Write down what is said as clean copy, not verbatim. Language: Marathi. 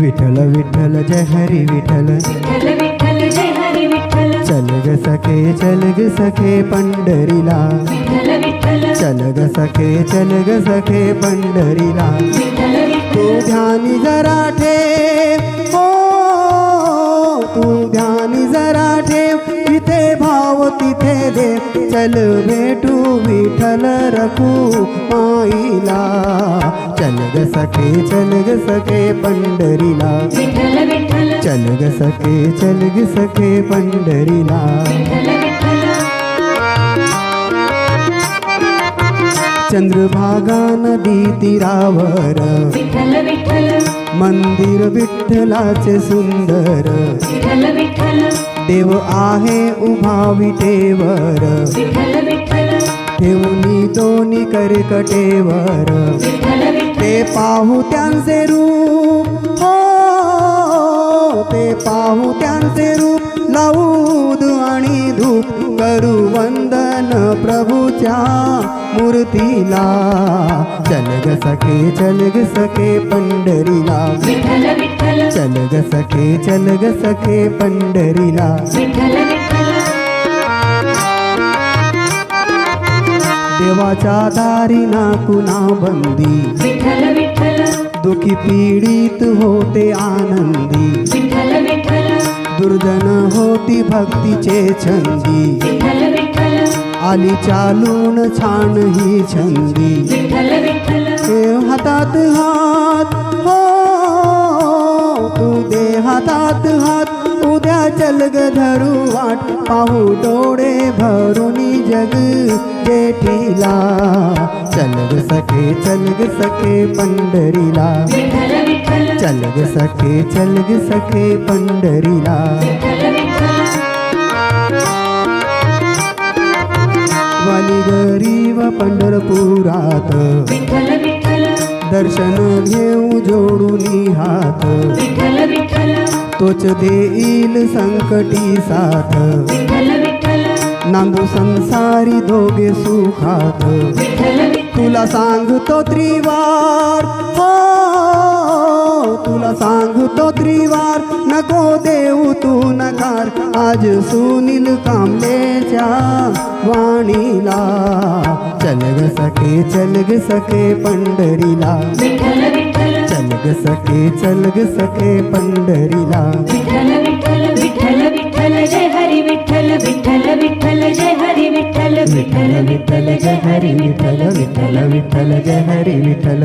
विठ्ठल विठ्ठल जय हरी विठ्ठल, विठ्ठल विठ्ठल जय हरी विठ्ठल, चल ग सखे पंढरीला, विठ्ठल विठ्ठल, चल ग सखे पंढरीला. विठ्ठल तू विठ्ठल, ध्यानी जरा ठेव, हो तू ध्यानी जरा ठेव, इथे भाव तिथे देव. चल भेटू विठ्ठल रखू माईला, चल ग सखे पंढरीला, विठ्ठल विठ्ठल, चल ग सखे पंढरीला. विठ्ठल विठ्ठल, चंद्रभागा नदी तीरावर, विठ्ठल विठ्ठल, मंदिर विठ्ठलाचे सुंदर. विठ्ठल विठ्ठल, देव आहे उभा विटेवर, विठ्ठल विठ्ठल, ठेवूनी दोन्ही करकटेवर. विठ्ठल विठ्ठल, ते पाहू त्यांचे रूप, हो ते पाहू त्यांचे रूप. लावूद आणि धूप करू वंदन प्रभूच्या मूर्तीला. चल ग सखे पंढरीला, विठ्ठल विठ्ठल, चल ग सखे पंढरीला. विठ्ठल विठ्ठल, देवाच्या दारी ना कुणा बंदी, विठ्ठल विठ्ठल, दुखी पीडित होते आनंदी. विठ्ठल विठ्ठल, दुर्जन होती भक्तीचे छंदी, विठ्ठल विठ्ठल, आली चालून छान ही छंदी. विठ्ठल विठ्ठल, देव हातात हात, हो तू दे हातात हात. उद्या चल ग धरू वाट, पाहू डोळे भरूनी जग जेठीला. चल ग सखे पंढरीला, विठ्ठल विठ्ठल, चल ग सखे पंढरीला. विठ्ठल विठ्ठल, वाली गरीब पंढरपुरात, विठ्ठल विठ्ठल, दर्शन घेऊ जोडूनी हात. विठ्ठल विठ्ठल, तोच देईल संकटी साथ, विठ्ठल विठ्ठल, नांदू संसारी दोघे सुखात. विठ्ठल विठ्ठल, तुला सांगतो त्रिवार, हो तुला सांगतो त्रिवार. नको देऊ तू नकार, आज सुनील कांबळेच्या वाणीला. चल ग सखे पंढरीला, विठ्ठल विठ्ठल, चल ग सखे पंढरीला. विठ्ठल विठ्ठल, विठ्ठल विठ्ठल जय हरी विठ्ठल, विठ्ठल विठ्ठल जय हरी विठ्ठल, विठ्ठल विठ्ठल जय हरी विठ्ठल, विठ्ठल विठ्ठल जय हरी विठ्ठल.